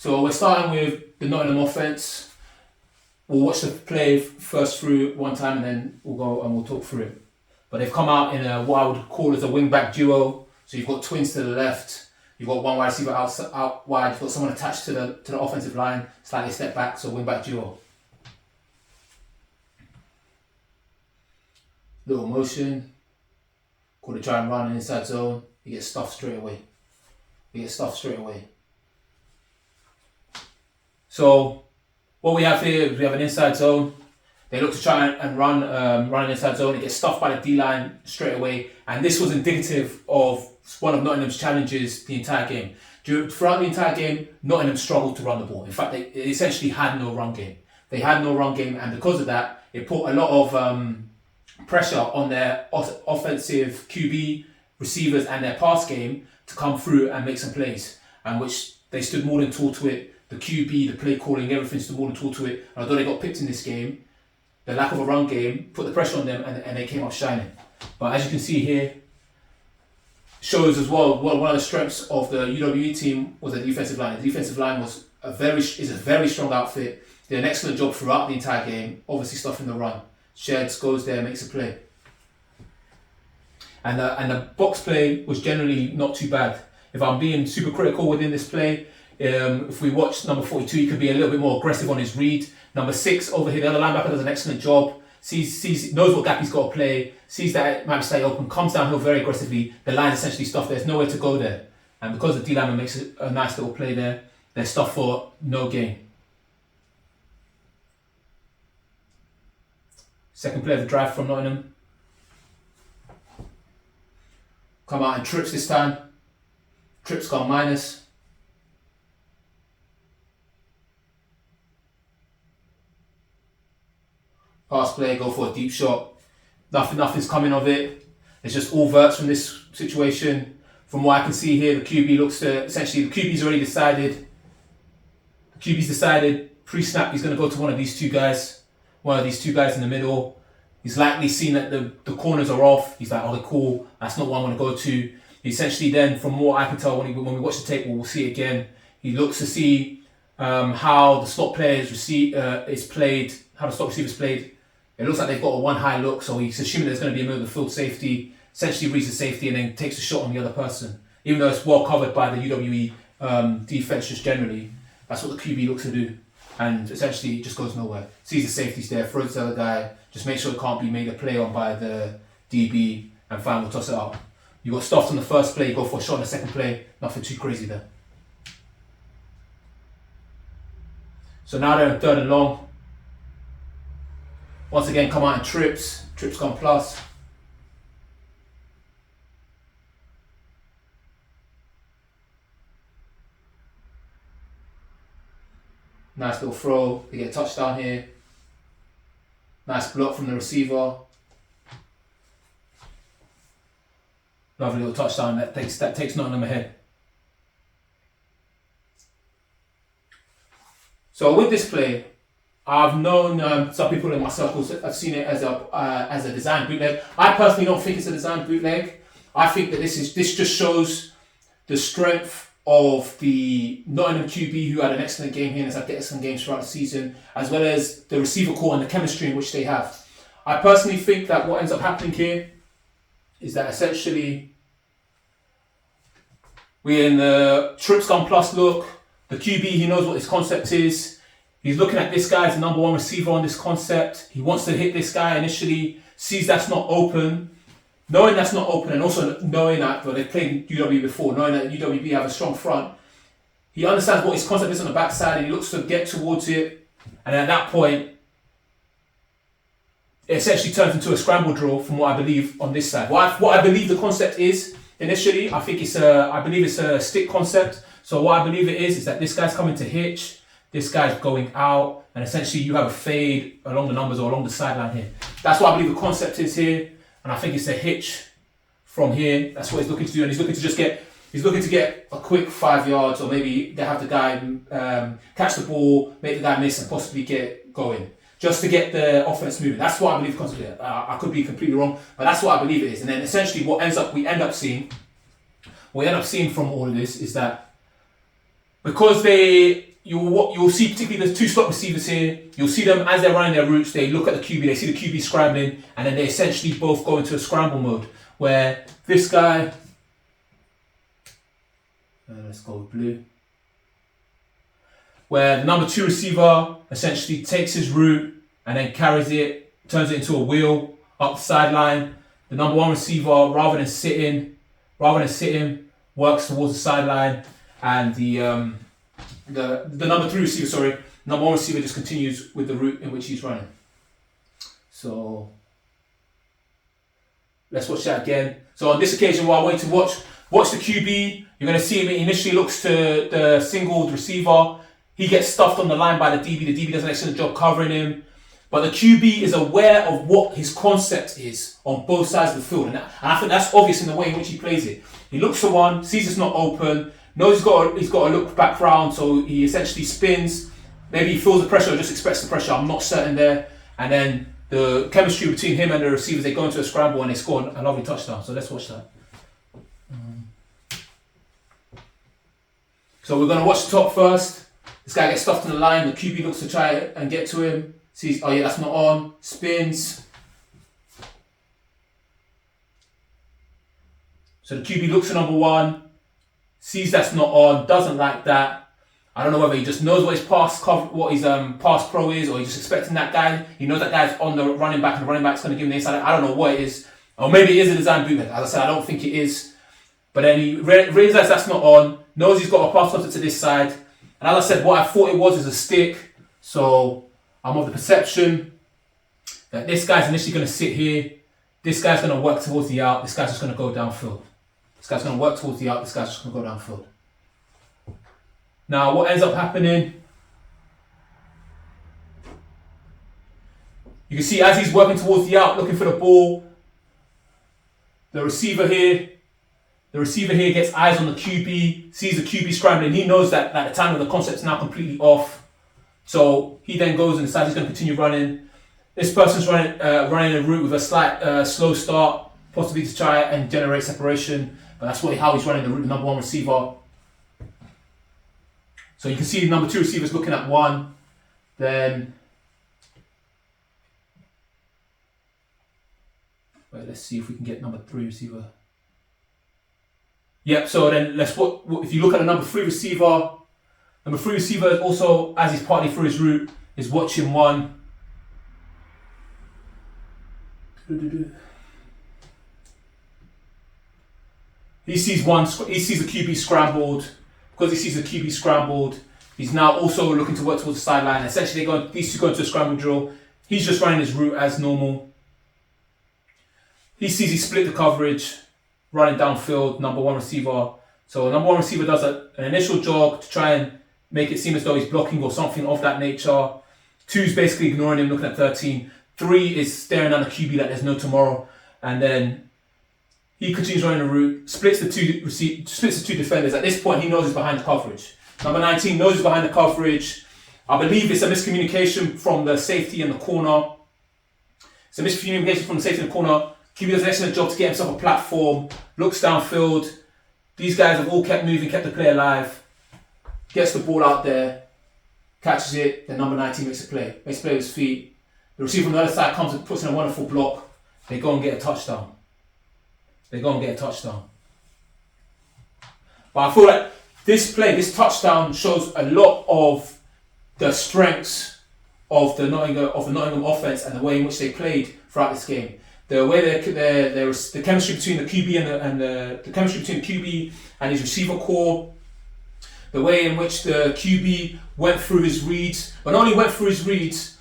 So we're starting with the Nottingham offence. We'll watch the play first through one time and then we'll go and we'll talk through it. But they've come out in what I would call as a wing-back duo. So you've got twins to the left, you've got one wide receiver out wide, you've got someone attached to the offensive line, slightly step back, so wing-back duo. Little motion, call it try and run in inside zone, you get stuffed straight away. So what we have here is we have an inside zone. They look to try and run an inside zone. It gets stuffed by the D-line straight away. And this was indicative of one of Nottingham's challenges the entire game. Throughout the entire game, Nottingham struggled to run the ball. In fact, they essentially had no run game. And because of that, it put a lot of pressure on their offensive QB, receivers, and their pass game to come through and make some plays. And which they stood more than tall to it. The QB, the play calling, everything stood more than tall to it. And although they got picked in this game, the lack of a run game put the pressure on them and they came up shining. But as you can see here, shows as well one of the strengths of the UWE team was the defensive line. The defensive line is a very strong outfit. Did an excellent job throughout the entire game, obviously stuffing the run. Sheds goes there, makes a play. And the box play was generally not too bad. If I'm being super critical within this play, if we watch number 42, he could be a little bit more aggressive on his read. Number 6 over here, the other linebacker does an excellent job. Knows what gap he's got to play. Sees that it might be slightly open. Comes downhill very aggressively. The line's essentially stuffed. There's nowhere to go there. And because the D lineman makes a nice little play there, they're stuffed for no gain. Second play of the drive from Nottingham. Come out and trips this time. Trips gone minus. Pass play, go for a deep shot. Nothing's coming of it. It's just all verts from this situation. From what I can see here, the QB looks to essentially the QB's already decided. The QB's decided pre-snap he's going to go to one of these two guys in the middle. He's likely seen that the corners are off. He's like, oh, cool. That's not what I want to go to. He essentially then, from what I can tell when we watch the tape, we'll see it again. He looks to see how the slot player is played, how the slot receiver is played. It looks like they've got a one high look, so he's assuming there's going to be a middle of the field safety, essentially reads the safety and then takes a shot on the other person. Even though it's well covered by the UWE defense just generally, that's what the QB looks to do. And essentially it just goes nowhere. Sees the safeties there, throws it to the other guy, just make sure it can't be made a play on by the DB, and fine, we'll toss it out. You got stuffed on the first play, you go for a shot on the second play, nothing too crazy there. So now they're in 3rd and long. Once again, come out in trips gone plus. Nice little throw, they get a touchdown here. Nice block from the receiver. Lovely little touchdown that takes Nottingham ahead. So with this play, I've known some people in my circles have seen it as a design bootleg. I personally don't think it's a design bootleg. I think that this just shows the strength of the Nottingham QB, who had an excellent game here and has had excellent games throughout the season, as well as the receiver core and the chemistry in which they have. I personally think that what ends up happening here is that essentially we're in the trips gone plus look. The QB, he knows what his concept is. He's looking at this guy as the number 1 receiver on this concept. He wants to hit this guy initially, sees that's not open. Knowing that's not open and also knowing that, well, they've played UWE before, knowing that UWE have a strong front, he understands what his concept is on the backside and he looks to get towards it. And at that point, it essentially turns into a scramble drill from what I believe on this side. What I believe the concept is initially, I believe it's a stick concept. So what I believe it is that this guy's coming to hitch, this guy's going out, and essentially you have a fade along the numbers or along the sideline here. That's what I believe the concept is here. And I think it's a hitch from here. That's what he's looking to do. And he's looking to get a quick 5 yards, or maybe they have the guy catch the ball, make the guy miss and possibly get going. Just to get the offense moving. That's what I believe the concept is. I could be completely wrong, but that's what I believe it is. And then essentially what we end up seeing from all of this is that because they you'll see particularly the two slot receivers here. You'll see them as they're running their routes. They look at the QB. They see the QB scrambling, and then they essentially both go into a scramble mode where this guy. Let's go with blue. Where the number 2 receiver essentially takes his route and then carries it, turns it into a wheel up the sideline. The number 1 receiver, rather than sitting, works towards the sideline, and the number 3 receiver, number 1 receiver just continues with the route in which he's running. So let's watch that again. So on this occasion, while I want you to watch the QB, you're going to see him initially looks to the singled receiver. He gets stuffed on the line by the DB. The DB does an excellent job covering him. But the QB is aware of what his concept is on both sides of the field. And I think that's obvious in the way in which he plays it. He looks to one, sees it's not open, knows he's got to look back round, so he essentially spins. Maybe he feels the pressure or just expects the pressure. I'm not certain there. And then the chemistry between him and the receivers, they go into a scramble and they score a lovely touchdown. So let's watch that. So we're going to watch the top first. This guy gets stuffed in the line. The QB looks to try and get to him. Sees, oh yeah, that's not on. Spins. So the QB looks at number 1. Sees that's not on. Doesn't like that. I don't know whether he just knows what his pass pro is, or he's just expecting that guy. He knows that guy's on the running back, and the running back's going to give him the inside. I don't know what it is. Or maybe it is a design bootleg. As I said, I don't think it is. But then he realizes that's not on. Knows he's got a pass concept to this side. And as I said, what I thought it was is a stick. So I'm of the perception that this guy's initially going to sit here. This guy's going to work towards the out. This guy's just going to go downfield. This guy's going to work towards the out. This guy's just going to go downfield. Now, what ends up happening? You can see as he's working towards the out, looking for the ball, the receiver here gets eyes on the QB, sees the QB scrambling. He knows that at the time of the concept's now completely off. So he then goes and decides he's going to continue running. This person's running a route with a slight slow start, possibly to try and generate separation. But that's how he's running the route, the number 1 receiver. So you can see the number 2 receiver's looking at 1. Then, wait, let's see if we can get number 3 receiver. Yep, so then if you look at the number 3 receiver is also, as he's partly through his route, is watching 1. He sees the QB scrambled. Because he sees the QB scrambled, he's now also looking to work towards the sideline. Essentially, these two go into a scramble drill. He's just running his route as normal. He sees he split the coverage, running downfield, number 1 receiver. So number 1 receiver does an initial jog to try and make it seem as though he's blocking or something of that nature. 2's basically ignoring him, looking at 13. 3 is staring down the QB like there's no tomorrow. And then he continues running the route, splits the two defenders. At this point, he knows he's behind the coverage. Number 19 knows he's behind the coverage. I believe it's a miscommunication from the safety and the corner. It's a miscommunication from the safety and the corner. QB does an excellent job to get himself a platform, looks downfield. These guys have all kept moving, kept the play alive. Gets the ball out there, catches it, then number 19 makes a play with his feet. The receiver on the other side comes and puts in a wonderful block. They go and get a touchdown. But I feel like this touchdown shows a lot of the strengths of the Nottingham offense and the way in which they played throughout this game. The way there was the chemistry between the QB and the chemistry between the QB and his receiver core. The way in which the QB went through his reads, but not only went through his reads,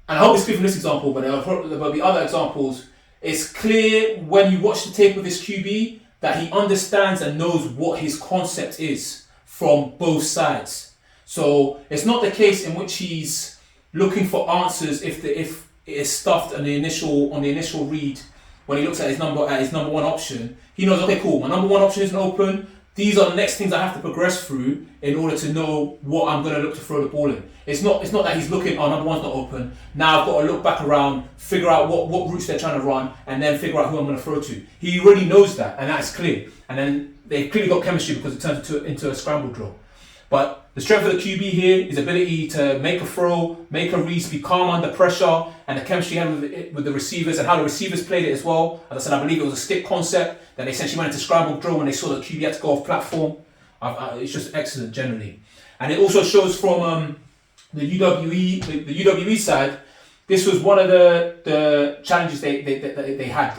and I hope it's clear from this example, but there'll be other examples. It's clear when you watch the tape of this QB that he understands and knows what his concept is from both sides. So it's not the case in which he's looking for answers if it is stuffed on the initial read. When he looks at his number 1 option, he knows, okay, cool, my number 1 option isn't open. These are the next things I have to progress through in order to know what I'm going to look to throw the ball in. It's not that he's looking, oh, number 1's not open. Now I've got to look back around, figure out what routes they're trying to run, and then figure out who I'm going to throw to. He already knows that, and that's clear. And then they've clearly got chemistry because it turns into a scramble drill. But the strength of the QB here, his ability to make a throw, make a read, be calm under pressure, and the chemistry he had with the receivers and how the receivers played it as well. As I said, I believe it was a stick concept that they essentially went into scramble drill when they saw the QB had to go off platform. It's just excellent generally. And it also shows from the UWE side, this was one of the challenges they had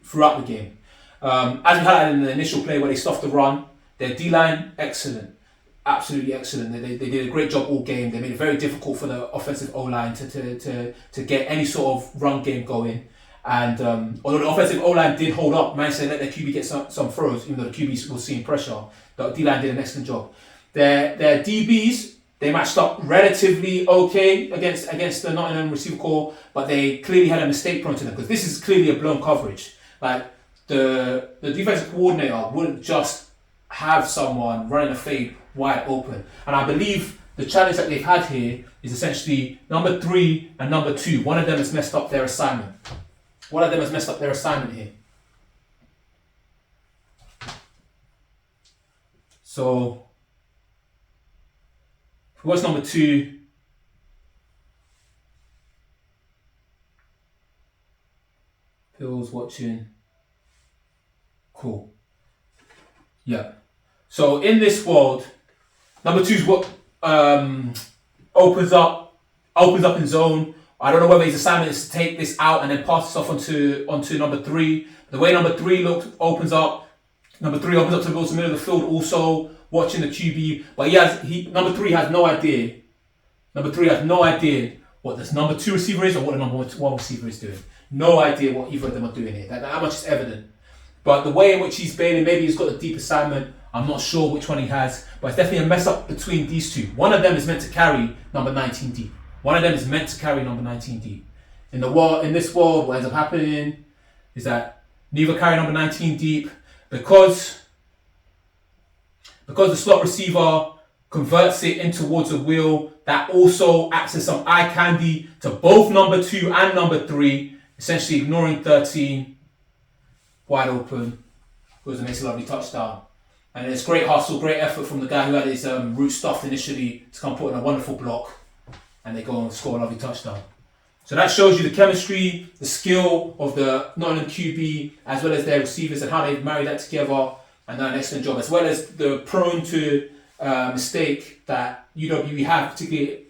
throughout the game. As we highlighted in the initial play where they stuffed the run, their D-line, excellent. Absolutely excellent. They did a great job all game. They made it very difficult for the offensive O-line to get any sort of run game going. And although the offensive O-line did hold up, managed to let their QB get some throws, even though the QB was seeing pressure, the D-line did an excellent job. Their DBs, they matched up relatively okay against the Nottingham receiver core, but they clearly had a mistake prone to them because this is clearly a blown coverage. Like the defensive coordinator wouldn't just have someone running a fade wide open. And I believe the challenge that they've had here is essentially number 3 and number 2. One of them has messed up their assignment. Here. So, what's number 2? Phil's watching. Cool. Yeah. So in this world, number 2 is what opens up in zone. I don't know whether his assignment is to take this out and then pass this off onto number 3. The way number 3 opens up towards the middle of the field, also watching the QB. But number 3 has no idea. Number 3 has no idea what this number 2 receiver is or what the number 1 receiver is doing. No idea what either of them are doing here. That much is evident. But the way in which he's bailing, maybe he's got a deep assignment. I'm not sure which one he has, but it's definitely a mess up between these two. One of them is meant to carry number 19 deep. In this world, what ends up happening is that neither carry number 19 deep because the slot receiver converts it in towards a wheel that also acts as some eye candy to both number 2 and number 3, essentially ignoring 13. Wide open, goes and makes a lovely touchdown. And it's great hustle, great effort from the guy who had his route stuffed initially to come put in a wonderful block, and they go and score a lovely touchdown. So that shows you the chemistry, the skill of the Nottingham QB, as well as their receivers and how they've married that together and done an excellent job, as well as the prone to mistake that UWE have, particularly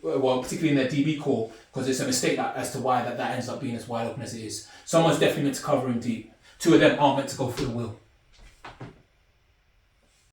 in their DB core, because it's a mistake as to why that ends up being as wide open as it is. Someone's definitely meant to cover him deep. 2 of them aren't meant to go through the wheel.